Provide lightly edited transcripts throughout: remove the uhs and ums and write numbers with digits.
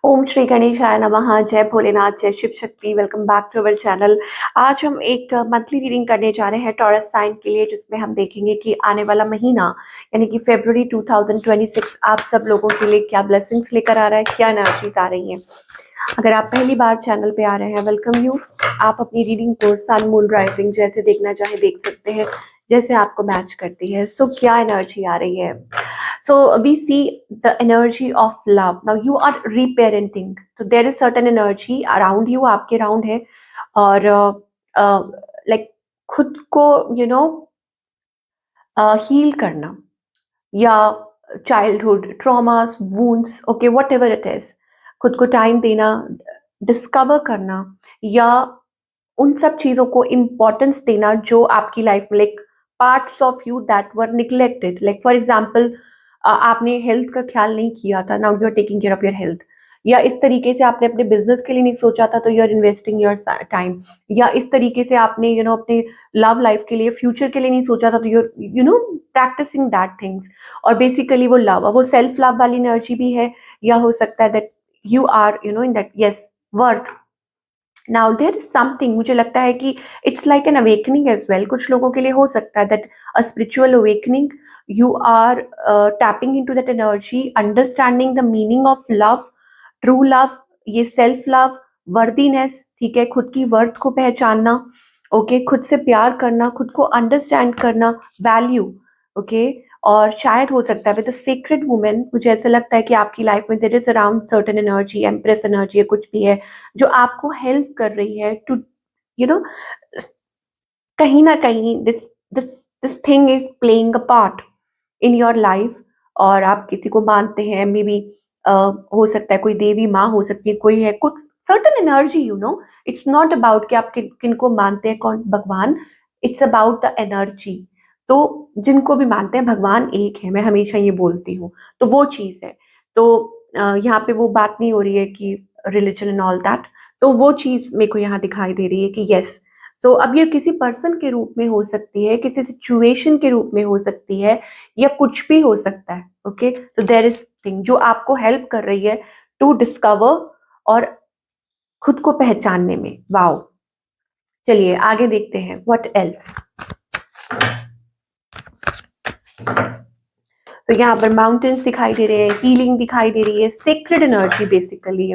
ओम श्री गणेशाय नमः। जय भोलेनाथ, जय Shiv Shakti. Welcome back to our channel. आज हम एक मंथली रीडिंग करने जा रहे हैं टॉरस साइन के लिए, जिसमें हम देखेंगे कि आने वाला महीना यानी कि फरवरी 2026 आप सब लोगों के लिए क्या ब्लेसिंग्स लेकर आ रहा है, क्या एनर्जीज आ रही है। अगर आप पहली बार चैनल पे आ रहे हैं, वेलकम यू। आप अपनी रीडिंग को सन मून राइजिंग जैसे देखना चाहे देख सकते हैं, जैसे आपको मैच करती है। सो क्या एनर्जी आ रही है। So we see the energy of love. Now you are reparenting. So there is certain energy around you, आपके around है, और like खुद को heal करना, या childhood traumas wounds, okay what ever it is, खुद को टाइम देना, डिस्कवर करना, या उन सब चीज़ों को इम्पोर्टेंस देना जो आपकी लाइफ में like parts of you that were neglected. Like for example, आपने हेल्थ का ख्याल नहीं किया था, now you are taking care of your health. या इस तरीके से आपने अपने बिजनेस के लिए नहीं सोचा था, तो you are investing your time. या इस तरीके से आपने अपने लव लाइफ के लिए, फ्यूचर के लिए नहीं सोचा था, तो यू प्रैक्टिसिंग दैट थिंग्स। और बेसिकली वो लव, वो सेल्फ लव वाली एनर्जी भी है, या हो सकता है that you are in that yes worth. Now there is something, मुझे लगता है कि it's like an awakening as well. कुछ लोगों के लिए हो सकता है that a spiritual awakening, you are tapping into that energy, understanding the meaning of love, true love, ये सेल्फ लव, वर्दीनेस, ठीक है, खुद की वर्थ को पहचानना, ओके, खुद से प्यार करना, खुद को अंडरस्टैंड करना, वैल्यू, ओके। और शायद हो सकता है विद द सीक्रेट वुमेन, मुझे ऐसा लगता है कि आपकी लाइफ में there is around certain energy, empress energy या कुछ भी है, जो आपको हेल्प कर रही है टू यू नो कहीं ना कहीं this this this thing is playing a part in your life. और आप किसी को मानते हैं, मे बी हो सकता है कोई देवी माँ हो सकती है, कोई है कुछ certain energy, it's not about कि आप किन को मानते हैं, कौन भगवान। It's about the energy. तो जिनको भी मानते हैं, भगवान एक है, मैं हमेशा ये बोलती हूँ। तो वो चीज है। तो यहाँ पे वो बात नहीं हो रही है कि रिलीजन एंड ऑल दैट। तो वो चीज मेरे को यहाँ दिखाई दे रही है कि यस। सो अब ये किसी पर्सन के रूप में हो सकती है, किसी सिचुएशन के रूप में हो सकती है, या कुछ भी हो सकता है, ओके। तो देयर इज थिंग जो आपको हेल्प कर रही है टू डिस्कवर और खुद को पहचानने में। वाओ। चलिए आगे देखते हैं व्हाट एल्स। तो यहाँ पर माउंटेन्स दिखाई दे रहे हैं, हीलिंग दिखाई दे रही है, sacred energy basically,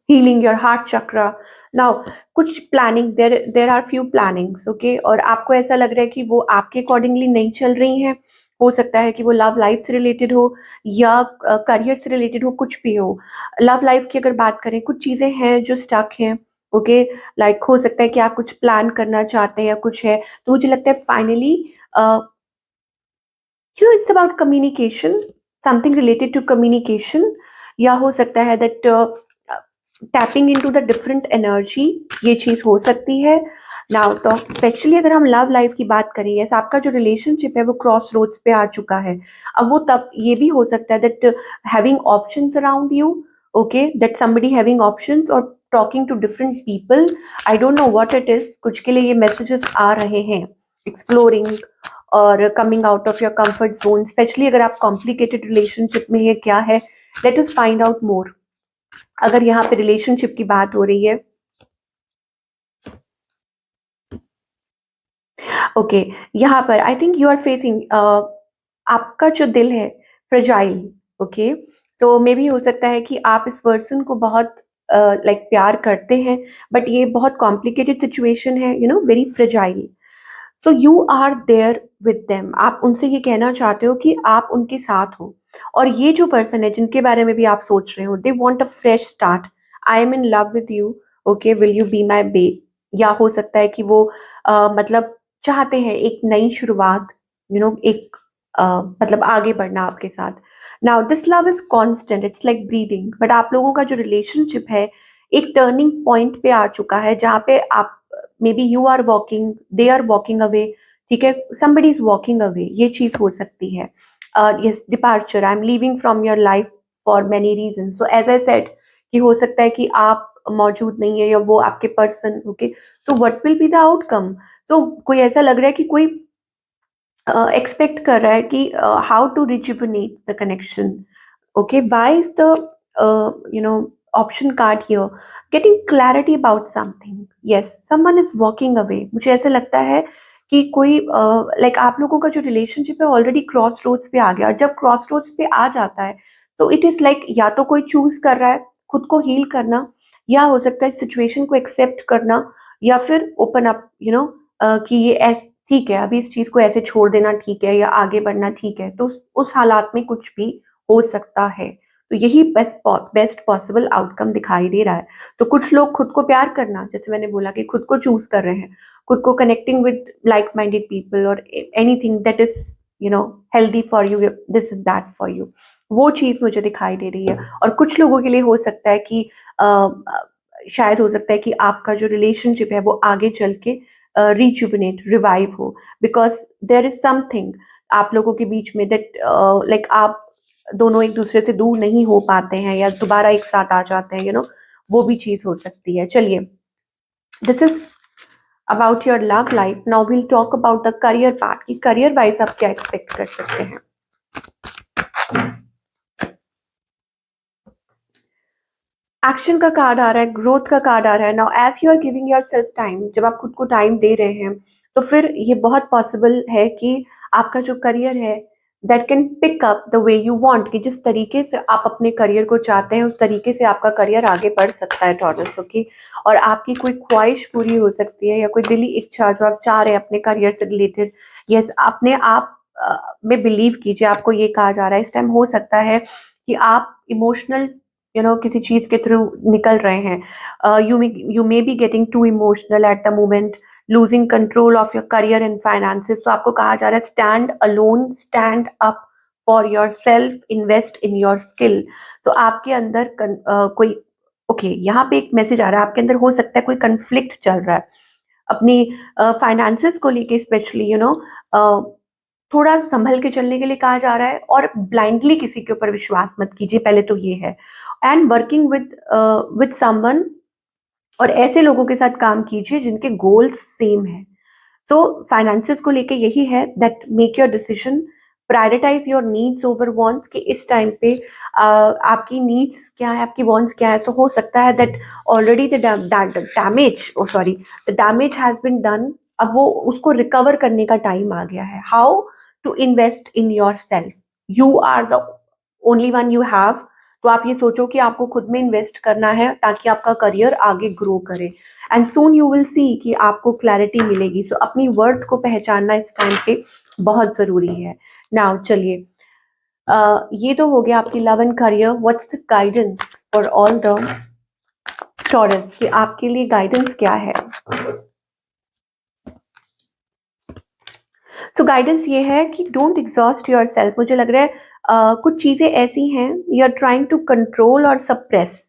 healing your heart chakra. now कुछ planning, there are few plannings, okay. और आपको ऐसा लग रहा है कि वो आपके अकॉर्डिंगली नहीं चल रही हैं। हो सकता है कि वो लव लाइफ से रिलेटेड हो, या करियर से रिलेटेड हो, कुछ भी हो। लव लाइफ की अगर बात करें, कुछ चीजें हैं जो स्टक हैं, ओके। लाइक हो सकता है कि आप कुछ प्लान करना चाहते हैं या कुछ है, तो मुझे लगता है finally it's about communication, something related to communication. या हो सकता है that tapping into the different energy, ये चीज हो सकती है। नाउ तो स्पेशली अगर हम लव लाइफ की बात करें, यस, आपका जो रिलेशनशिप है वो क्रॉस रोड्स पे आ चुका है। अब वो तब ये भी हो सकता है that having options around you, okay, that somebody having options और talking to different people. I don't know what it is, कुछ के लिए ये मैसेजेस आ रहे हैं, एक्सप्लोरिंग और coming out of your comfort zone. Specially अगर आप कॉम्प्लिकेटेड रिलेशनशिप में है, क्या है, let us find out more. अगर यहाँ पे रिलेशनशिप की बात हो रही है, ओके, यहाँ पर I think you are facing, आपका जो दिल है फ्रेजाइल, ओके। तो मे भी हो सकता है कि आप इस पर्सन को बहुत लाइक प्यार करते हैं, बट ये बहुत कॉम्प्लिकेटेड सिचुएशन है, very fragile. So you are there with them, आप उनसे ये कहना चाहते हो कि आप उनके साथ हो। और ये जो पर्सन है जिनके बारे में भी आप सोच रहे हो, they want a fresh start. I am in love with you, okay, will you be my bae. या हो सकता है कि वो मतलब चाहते हैं एक नई शुरुआत, एक मतलब आगे बढ़ना आपके साथ। Now this love is constant, it's like breathing. But आप लोगों का जो रिलेशनशिप है एक टर्निंग पॉइंट पे आ चुका है, जहाँ पे आप maybe you are walking, they are walking away, ठीक है, somebody इज वॉकिंग अवे, ये चीज हो सकती है। Yes, departure, I am leaving from your life for many reason. So as I said कि हो सकता है कि आप मौजूद नहीं है, या वो आपके person, okay. So what will be the outcome. So कोई ऐसा लग रहा है कि कोई एक्सपेक्ट कर रहा है कि how to rejuvenate the connection. Okay, why is the option card here? Getting clarity about something. Yes, someone is walking away. मुझे ऐसा लगता है कि कोई लाइक आप लोगों का जो रिलेशनशिप है ऑलरेडी क्रॉस रोड्स पे आ गया, और जब क्रॉस रोड्स पे आ जाता है तो इट इज लाइक या तो कोई चूज कर रहा है खुद को हील करना, या हो सकता है सिचुएशन को एक्सेप्ट करना, या फिर ओपन अप कि ये ऐस ठीक है, अभी इस चीज को ऐसे छोड़ देना ठीक है, या आगे बढ़ना ठीक है, तो उस हालात में कुछ भी हो सकता है. तो यही बेस्ट पॉसिबल आउटकम दिखाई दे रहा है. तो कुछ लोग खुद को प्यार करना, जैसे मैंने बोला कि खुद को चूज कर रहे हैं, खुद को connecting with like minded people और anything that is healthy for you, this is that for you, वो चीज मुझे दिखाई दे रही है. और कुछ लोगों के लिए हो सकता है कि शायद हो सकता है कि आपका जो रिलेशनशिप है वो आगे चल के रिजुविनेट रिवाइव हो, बिकॉज देयर इज समथिंग आप लोगों के बीच में दैट लाइक आप दोनों एक दूसरे से दूर नहीं हो पाते हैं या दोबारा एक साथ आ जाते हैं, वो भी चीज हो सकती है. चलिए, this is about your love life. Now will talk about the career part, कि करियर वाइज आप क्या एक्सपेक्ट कर सकते हैं. एक्शन का कार्ड आ रहा है, ग्रोथ का कार्ड आ रहा है. Now as you are giving yourself time, जब आप खुद को टाइम दे रहे हैं तो फिर ये बहुत पॉसिबल है कि आपका जो करियर है that can pick up the way you want, कि जिस तरीके से आप अपने करियर को चाहते हैं उस तरीके से आपका करियर आगे बढ़ सकता है टॉरस. ओके, और आपकी कोई ख्वाहिश पूरी हो सकती है, या कोई दिली इच्छा जो आप चाह रहे हैं अपने करियर से रिलेटेड. यस, अपने आप में बिलीव कीजिए. आपको ये कहा जा रहा है इस टाइम हो सकता है कि आप इमोशनल किसी चीज के थ्रू निकल रहे हैं. You may be getting too emotional at the moment, losing control of your career and finances. तो आपको कहा जा रहा है stand alone, stand up for yourself, invest in your skill. तो आपके अंदर कोई ओके यहाँ पे एक मैसेज आ रहा है, आपके अंदर हो सकता है कोई कंफ्लिक्ट चल रहा है अपनी फाइनेंसेस को लेके, स्पेशली थोड़ा संभल के चलने के लिए कहा जा रहा है, और ब्लाइंडली किसी के ऊपर विश्वास मत कीजिए, पहले तो ये है. एंड वर्किंग विद समवन, और ऐसे लोगों के साथ काम कीजिए जिनके गोल्स सेम है. सो फाइनेंसेस को लेके यही है that make your decision, prioritize your needs over wants, कि इस टाइम पे आपकी नीड्स क्या है, आपकी वांट्स क्या है. तो हो सकता है that already the damage sorry the damage has been done. अब वो उसको रिकवर करने का टाइम आ गया है. How to invest in yourself, you are the only one you have. तो आप ये सोचो कि आपको खुद में इन्वेस्ट करना है ताकि आपका करियर आगे ग्रो करे. एंड सून यू विल सी कि आपको क्लैरिटी मिलेगी. सो अपनी वर्थ को पहचानना इस टाइम पे बहुत जरूरी है. नाउ चलिए, ये तो हो गया आपकी love and career. What's the guidance for all the taurus, कि आपके लिए गाइडेंस क्या है. सो गाइडेंस ये है कि डोंट एग्जॉस्ट योर सेल्फ. मुझे लग रहा है कुछ चीजें ऐसी हैं, you are trying to control और सप्रेस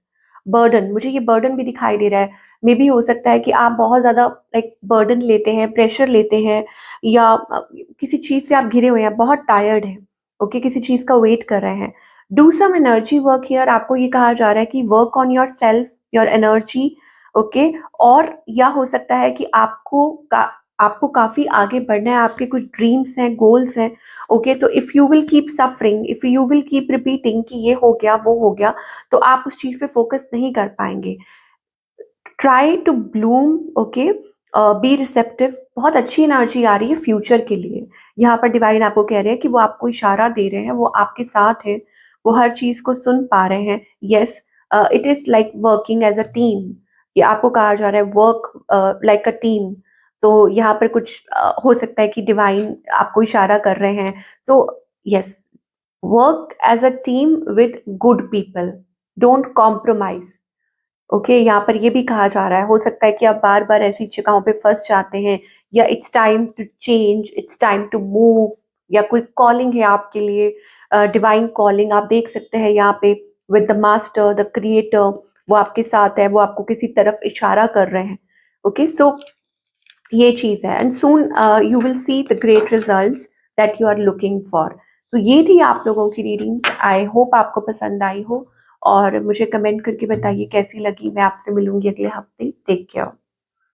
बर्डन. मुझे ये बर्डन भी दिखाई दे रहा है. मे भी हो सकता है कि आप बहुत ज्यादा लाइक बर्डन लेते हैं, प्रेशर लेते हैं, या किसी चीज से आप घिरे हुए हैं, बहुत टायर्ड हैं. ओके, किसी चीज का वेट कर रहे हैं. Do some energy work here. आपको ये कहा जा रहा है कि work on yourself, your energy. Okay, और या हो सकता है कि आपको काफी आगे बढ़ना है, आपके कुछ ड्रीम्स हैं, गोल्स हैं. ओके, तो if you will keep suffering, if you will keep repeating कि ये हो गया वो हो गया, तो आप उस चीज पे फोकस नहीं कर पाएंगे. Try to bloom. Okay, be receptive. बहुत अच्छी एनर्जी आ रही है फ्यूचर के लिए. यहाँ पर डिवाइन आपको कह रहे हैं कि वो आपको इशारा दे रहे हैं, वो आपके साथ है, वो हर चीज को सुन पा रहे हैं. Yes, it is like working as a team. ये आपको कहा जा रहा है वर्क लाइक अ टीम. तो यहाँ पर कुछ हो सकता है कि डिवाइन आपको इशारा कर रहे हैं. तो yes, work as a team with good people, don't compromise. Okay, यहाँ पर ये भी कहा जा रहा है, हो सकता है कि आप बार बार ऐसी जगहों पे फंस जाते हैं, या it's time to change, it's time to move, या कोई कॉलिंग है आपके लिए, डिवाइन कॉलिंग. आप देख सकते हैं यहाँ पे with the master, the creator, वो आपके साथ है, वो आपको किसी तरफ इशारा कर रहे हैं. ओके, सो ये चीज है. And soon you will see the great results that you are looking for. तो ये थी आप लोगों की रीडिंग. आई होप आपको पसंद आई हो, और मुझे कमेंट करके बताइए कैसी लगी. मैं आपसे मिलूंगी अगले हफ्ते. Take care.